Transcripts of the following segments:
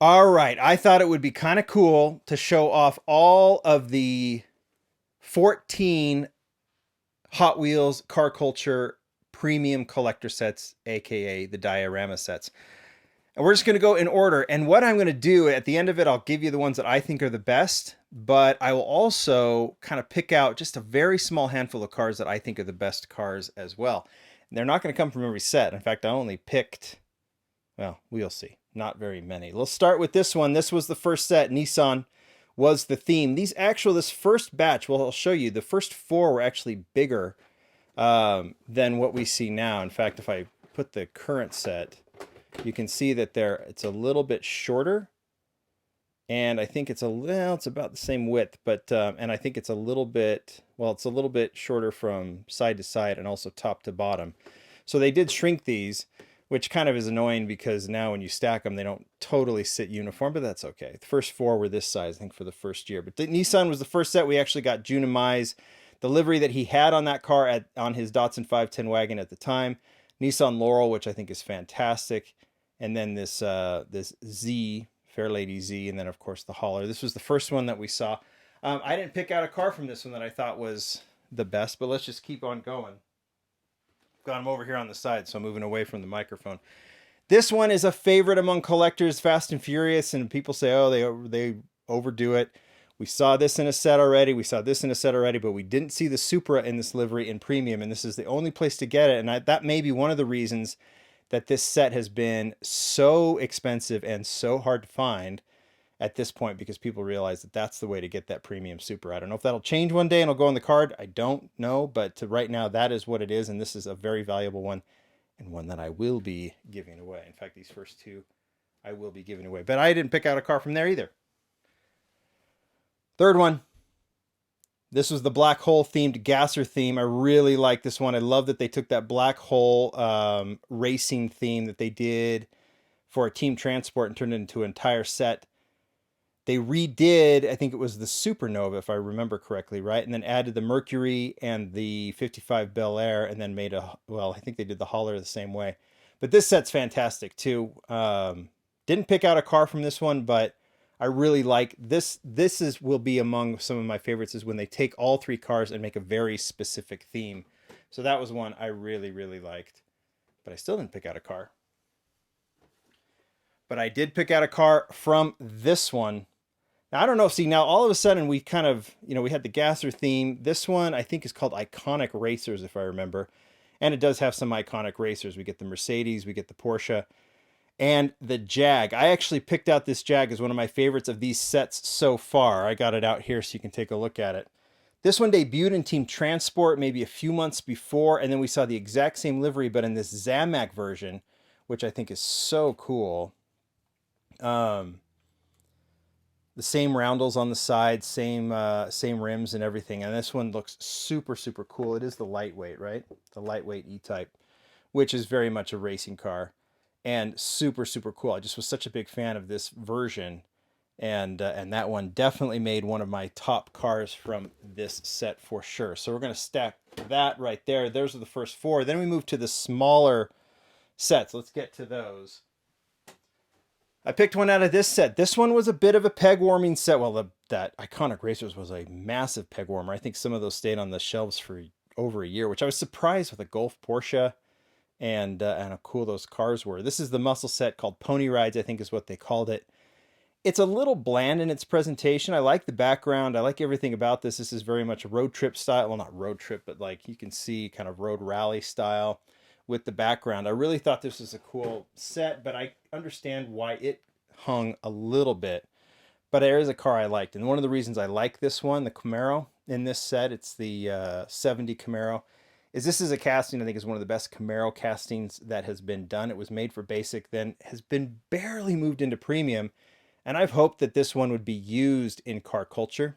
All right. I thought it would be kind of cool to show off all of the 14 Hot Wheels car culture premium collector sets, aka the diorama sets. And we're just going to go in order. And what I'm going to do at the end of it, I'll give you the ones that I think are the best, but I will also kind of pick out just a very small handful of cars that I think are the best cars as well. And they're not going to come from every set. In fact, I only picked, well, we'll see, not very many. Let's start with this one. This was the first set. Nissan was the theme. This first batch, well, I'll show you, the first four were actually bigger than what we see now. In fact, if I put the current set, you can see that it's a little bit shorter, and I think it's it's about the same width, but and I think it's a little bit, well, it's a little bit shorter from side to side and also top to bottom. So they did shrink these, which kind of is annoying because now when you stack them, they don't totally sit uniform, but that's okay. The first four were this size, I think, for the first year. But the Nissan was the first set. We actually got Junimai's, the livery that he had on that car on his Datsun 510 wagon at the time. Nissan Laurel, which I think is fantastic. And then this Z, Fairlady Z, and then of course the hauler. This was the first one that we saw. I didn't pick out a car from this one that I thought was the best, but let's just keep on going. Got him over here on the side, so I'm moving away from the microphone. This one is a favorite among collectors, Fast and Furious, and people say, oh, they overdo it. We saw this in a set already. We saw this in a set already, but we didn't see the Supra in this livery in premium, and this is the only place to get it. And that may be one of the reasons that this set has been so expensive and so hard to find at this point, because people realize that that's the way to get that premium Supra. I don't know if that'll change one day and it'll go on the card. I don't know, but right now that is what it is, and this is a very valuable one and one that I will be giving away. In fact, these first two I will be giving away, but I didn't pick out a car from there either. Third one. This was the black hole themed gasser theme. I really like this one. I love that they took that black hole racing theme that they did for a Team Transport and turned it into an entire set. They redid, I think it was the Supernova, if I remember correctly, right? And then added the Mercury and the 55 Bel Air, and then made well, I think they did the hauler the same way. But this set's fantastic too. Didn't pick out a car from this one, but I really like this. Will be among some of my favorites, is when they take all three cars and make a very specific theme. So that was one I really, really liked. But I still didn't pick out a car. But I did pick out a car from this one. Now, I don't know. See, now all of a sudden we kind of, we had the gasser theme. This one I think is called Iconic Racers, if I remember. And it does have some iconic racers. We get the Mercedes, we get the Porsche, and the Jag. I actually picked out this Jag as one of my favorites of these sets so far. I got it out here so you can take a look at it. This one debuted in Team Transport maybe a few months before, and then we saw the exact same livery, but in this Zamac version, which I think is so cool. The same roundels on the side, same rims and everything. And this one looks super, super cool. It is the lightweight, right? The lightweight E-Type, which is very much a racing car and super, super cool. I just was such a big fan of this version. And that one definitely made one of my top cars from this set for sure. So we're going to stack that right there. Those are the first four. Then we move to the smaller sets. Let's get to those. I picked one out of this set. This one was a bit of a peg warming set. Well, that Iconic Racers was a massive peg warmer. I think some of those stayed on the shelves for over a year, which I was surprised with a Golf Porsche and how cool those cars were. This is the muscle set called Pony Rides, I think is what they called it. It's a little bland in its presentation. I like the background. I like everything about this. This is very much a road trip style. Well, not road trip, but like you can see kind of road rally style with the background. I really thought this was a cool set, but I understand why it hung a little bit. But there is a car I liked. And one of the reasons I like this one, the Camaro in this set, it's the 70 Camaro, is this is a casting I think is one of the best Camaro castings that has been done. It was made for basic, then has been barely moved into premium. And I've hoped that this one would be used in car culture.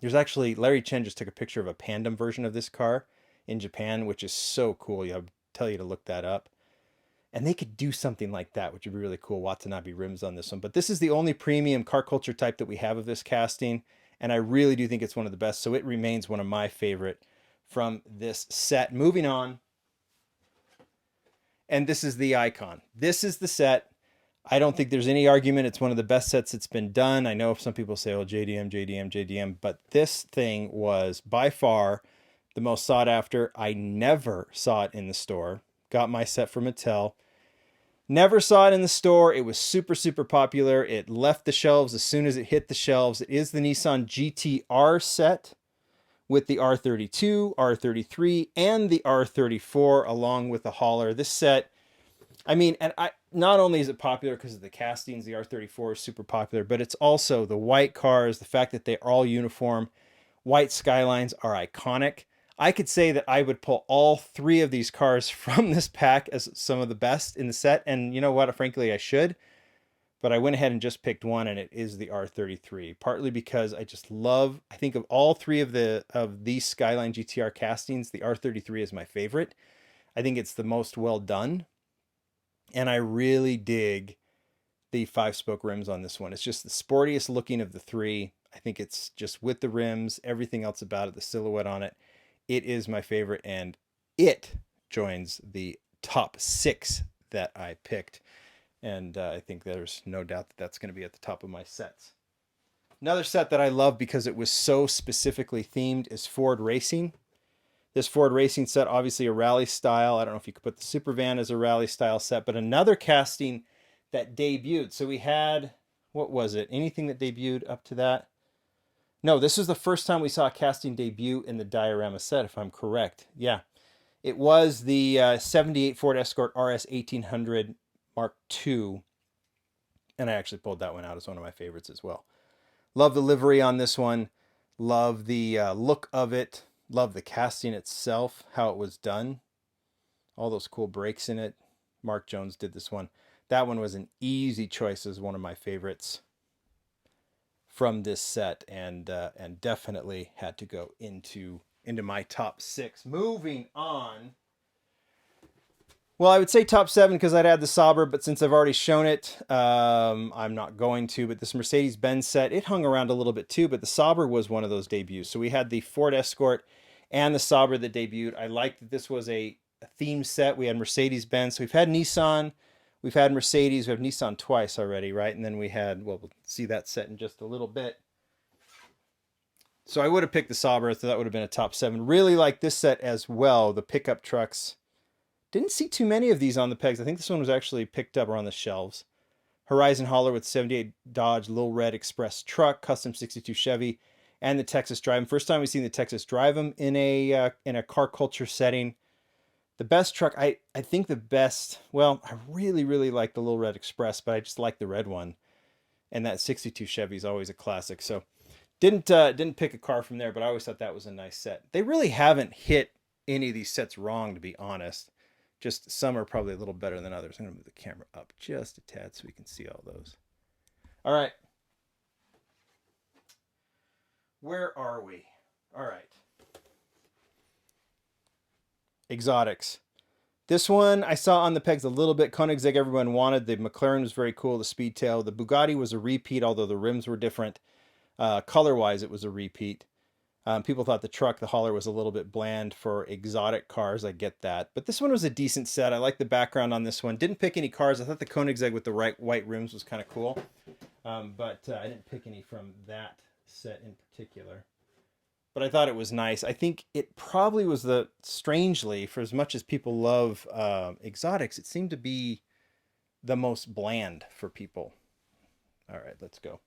There's actually, Larry Chen just took a picture of a Pandem version of this car in Japan, which is so cool. I'll tell you to look that up. And they could do something like that, which would be really cool. Watanabe rims on this one. But this is the only premium car culture type that we have of this casting. And I really do think it's one of the best. So it remains one of my favorite from this set. Moving on. And this is the Icon. This is the set. I don't think there's any argument. It's one of the best sets that's been done. I know some people say, oh, JDM, JDM, JDM, but this thing was by far the most sought after. I never saw it in the store. Got my set from Mattel. Never saw it in the store. It was super, super popular. It left the shelves as soon as it hit the shelves. It is the Nissan GTR set with the R32, R33, and the R34, along with the hauler. This set, I mean, and not only is it popular because of the castings, the R34 is super popular, but it's also the white cars, the fact that they're all uniform. White skylines are iconic. I could say that I would pull all three of these cars from this pack as some of the best in the set. And you know what? Frankly, I should. But I went ahead and just picked one, and it is the R33. Partly because I just love, I think of all three of these Skyline GTR castings, the R33 is my favorite. I think it's the most well done. And I really dig the 5-spoke rims on this one. It's just the sportiest looking of the three. I think it's just with the rims, everything else about it, the silhouette on it. It is my favorite, and it joins the top 6 that I picked. And I think there's no doubt that that's going to be at the top of my sets. Another set that I love because it was so specifically themed is Ford Racing. This Ford Racing set, obviously a rally style. I don't know if you could put the Super Van as a rally style set, but another casting that debuted. So we had, what was it? Anything that debuted up to that? No, this was the first time we saw a casting debut in the Diorama set, if I'm correct. Yeah. It was the 78 Ford Escort RS 1800 Mark II. And I actually pulled that one out as one of my favorites as well. Love the livery on this one. Love the look of it. Love the casting itself, how it was done. All those cool breaks in it. Mark Jones did this one. That one was an easy choice as one of my favorites from this set, and definitely had to go into my top 6. Moving on. Well, I would say top 7 because I'd add the Sauber, but since I've already shown it, I'm not going to. But this Mercedes-Benz set, it hung around a little bit too, but the Sauber was one of those debuts. So we had the Ford Escort and the Sauber that debuted. I liked that this was a theme set. We had Mercedes-Benz. So we've had Nissan, we've had Mercedes, we have Nissan twice already, right? And then we had, well, we'll see that set in just a little bit. So I would have picked the Sauber, so that would have been a top 7. Really like this set as well, the pickup trucks. Didn't see too many of these on the pegs. I think this one was actually picked up or on the shelves. Horizon hauler with 78 Dodge Little Red Express truck, custom 62 Chevy, and the Texas Drive 'em. First time we've seen the Texas Drive 'em in a car culture setting. The best truck, I think the best, well, I really, really like the Little Red Express, but I just like the red one. And that 62 Chevy is always a classic. So didn't pick a car from there, but I always thought that was a nice set. They really haven't hit any of these sets wrong, to be honest. Just some are probably a little better than others. I'm going to move the camera up just a tad so we can see all those. All right. Where are we? All right. Exotics. This one I saw on the pegs a little bit. Koenigsegg everyone wanted. The McLaren was very cool. The Speedtail. The Bugatti was a repeat, although the rims were different. Color-wise, it was a repeat. People thought the truck, the hauler, was a little bit bland for exotic cars. I get that. But this one was a decent set. I like the background on this one. Didn't pick any cars. I thought the Koenigsegg with the white rims was kind of cool. But I didn't pick any from that set in particular. But I thought it was nice. I think it probably was strangely, for as much as people love exotics, it seemed to be the most bland for people. All right, let's go.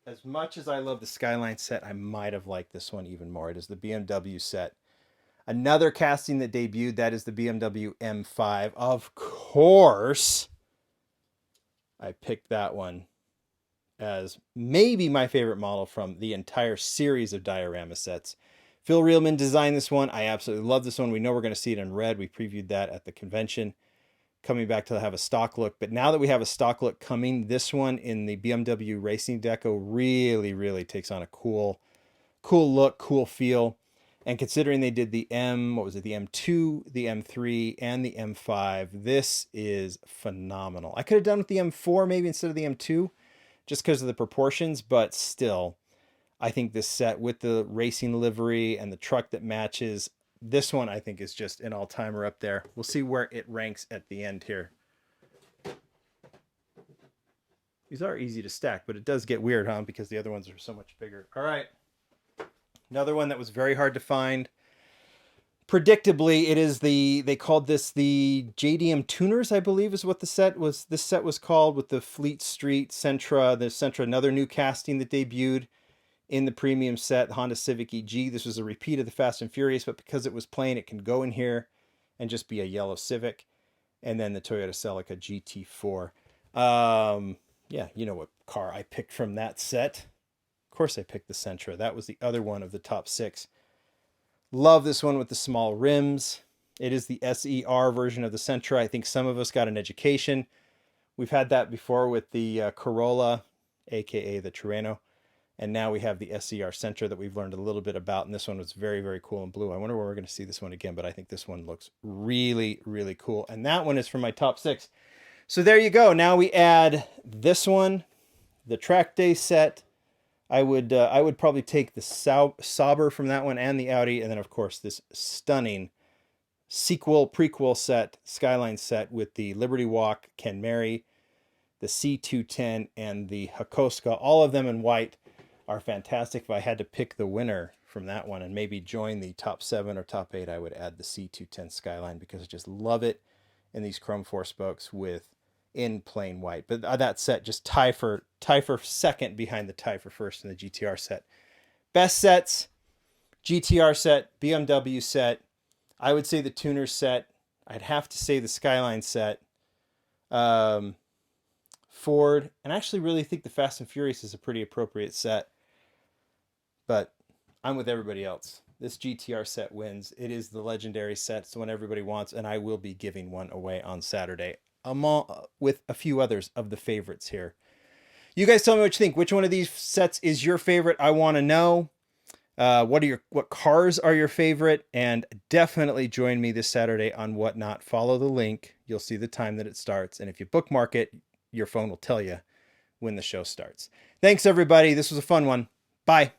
As much as I love the Skyline set, I might have liked this one even more. It is the BMW set. Another casting that debuted, that is the BMW M5. Of course, I picked that one as maybe my favorite model from the entire series of Diorama sets. Phil Reelman designed this one. I absolutely love this one. We know we're going to see it in red. We previewed that at the convention. Coming back to have a stock look. But now that we have a stock look coming, this one in the BMW Racing Deco really, really takes on a cool look, cool feel. And considering they did the what was it, the M2, the M3, and the M5, this is phenomenal. I could have done with the M4 maybe instead of the M2, just because of the proportions, but still, I think this set with the racing livery and the truck that matches, this one I think is just an all-timer up there. We'll see where it ranks at the end here. These are easy to stack, but it does get weird, huh? Because the other ones are so much bigger. All right. Another one that was very hard to find. Predictably, it is they called this the JDM Tuners, I believe is what this set was called, with the Fleet Street Sentra, another new casting that debuted in the premium set, the Honda Civic EG. This was a repeat of the Fast and Furious, but because it was plain, it can go in here and just be a yellow Civic. And then the Toyota Celica GT4. Yeah, you know what car I picked from that set. Of course I picked the Sentra. That was the other one of the top 6. Love this one with the small rims. It is the SER version of the Sentra. I think some of us got an education. We've had that before with the Corolla, aka the Terreno. And now we have the SER Sentra that we've learned a little bit about. And this one was very, very cool in blue. I wonder where we're going to see this one again, but I think this one looks really, really cool. And that one is from my top 6. So there you go. Now we add this one, the track day set. I would probably take the Sauber from that one and the Audi, and then of course this stunning prequel set, Skyline set with the Liberty Walk, Ken Mary, the C210, and the Hakoska. All of them in white are fantastic. If I had to pick the winner from that one and maybe join the top 7 or top 8, I would add the C210 Skyline because I just love it in these chrome 4 spokes in plain white. But that set just tie for second behind the tie for first in the GTR set. Best sets, GTR set, BMW set. I would say the Tuner set. I'd have to say the Skyline set. Ford. And I actually really think the Fast and Furious is a pretty appropriate set. But I'm with everybody else. This GTR set wins. It is the legendary set. It's the one everybody wants. And I will be giving one away on Saturday, with a few others of the favorites here. You guys tell me what you think. Which one of these sets is your favorite? I want to know. What cars are your favorite? And definitely join me this Saturday on Whatnot. Follow the link. You'll see the time that it starts. And if you bookmark it, your phone will tell you when the show starts. Thanks, everybody. This was a fun one. Bye.